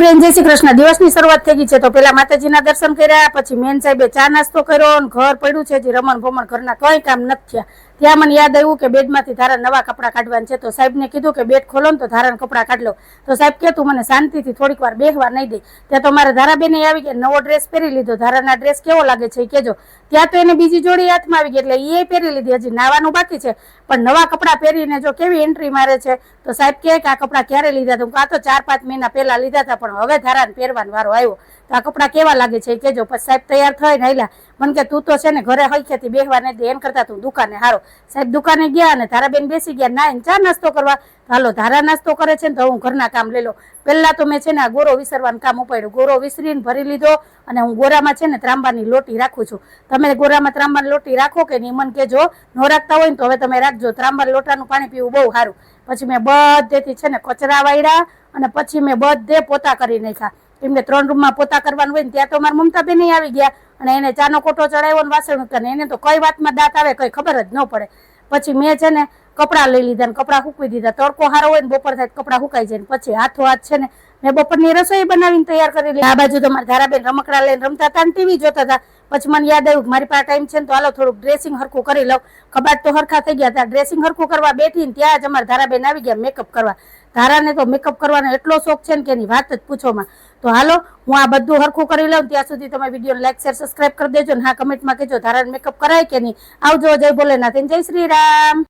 Friend, જય શ્રી કૃષ્ણ। દિવસની શરૂઆત થઈ ગઈ છે તો પેલા માતાજીના દર્શન કર્યા, પછી મેન સાહેબે ચા નાસ્તો કર્યો અને ઘર પડ્યું છે જે રમણ ભમણ ઘરના કઈ કામ નથી થયા। ત્યાં મને યાદ આવ્યું કે બેડમાંથી ધારા નવા કપડાં કાઢવાના છે, તો સાહેબને કીધું કે બેડ ખોલો ને તો ધારાના કપડાં કાઢ લો। તો સાહેબ કે તું મને શાંતિથી થોડીક વાર બેહવા નહીં દે। ત્યાં તો મારા ધારાબેને આવી ગયા, નવો ડ્રેસ પહેરી લીધો। ધારાના ડ્રેસ કેવો લાગે છે એ કહેજો। ત્યાં તો એને બીજી જોડી હાથમાં આવી ગઈ એટલે એ પહેરી લીધી, હજી નાવાનું બાકી છે પણ નવા કપડાં પહેરીને જો કેવી એન્ટ્રી મારે છે। તો સાહેબ કહે કે આ કપડાં ક્યારે લીધા હતા? આ તો 4-5 મહિના પહેલા લીધા હતા પણ હવે ધારાને પહેરવાનો વારો આવ્યો, તો આ કપડાં કેવા લાગે છે એ કહેજો। પછી સાહેબ તૈયાર થઈને હાલ્યા। મને કે તું તો છે ને ઘરે હૈખેથી બેહવા નહીં દે, એમ કરતા તું દુકાને હારો। સાહેબ દુકાને ગયા અને ધારાબેન બેસી ગયા નાઈને ચા નાસ્તો કરવા। હાલો ધારા નાસ્તો કરે છે ને તો હું ઘરના કામ લઈ લો। પહેલા તો મેં છે ને આ ગોરો વિસરવાનું કામ ઉપાડ્યું, ગોરો વિસરીને ભરી લીધો અને હું ગોરામાં છે ને ત્રાંબાની લોટી રાખું છું। તમે ગોરામાં ત્રાંબાની લોટી રાખો કે નહીં મને કહેજો, ન રાખતા હોય ને તો હવે તમે રાખજો। ત્રાંબાના લોટાનું પાણી પીવું બહુ સારું। પછી મેં બધેથી છે ને કચરા વાળ્યા અને પછી મેં બધે પોતા કરી નાખ્યા, કેમ કે 3 રૂમમાં પોતા કરવાનું હોય ને। ત્યાં તો મારા મમતાબેન આવી ગયા અને એને ચાનો કોટો ચડાવ્યો ને વાસણ ઉતાર્યા, એને તો કઈ વાતમાં દાંત આવે કઈ ખબર જ ન પડે। પછી મેં છે ને કપડાં લઈ લીધા ને કપડાં સૂકવી દીધા। તડકો સારો હોય ને બપોર થાય કપડાં સુકાઈ જાય, પછી હાથો હાથ છે ને મેં બપોરની રસોઈ બનાવીને તૈયાર કરી લીધી। આ બાજુ તો મારા ધારાબેન રમકડા લઈને રમતા હતા ને ટીવી જોતા હતા। પછી મને યાદ આવ્યું કે મારી પાસે ટાઈમ છે ને તો હાલો થોડુંક ડ્રેસિંગ હરખું કરી લઉં। કબાટ તો હરખા થઈ ગયા હતા, ડ્રેસિંગ હરખું કરવા બેઠી ને ત્યાં જ અમારા ધારાબેન આવી ગયા મેકઅપ કરવા। ધારાને તો મેકઅપ કરવાનો એટલો શોખ છે ને કે એની વાત જ પૂછોમાં। તો હાલો હું આ બધું હરખું કરી લઉં, ત્યાં સુધી તમે વિડીયોને લાઈક શેર સબસ્ક્રાઈબ કરી દેજો ને હા કમેન્ટમાં કહેજો ધારાને મેકઅપ કરાય કે નહીં। આવજો, જય ભોલેનાથ, જય શ્રી રામ।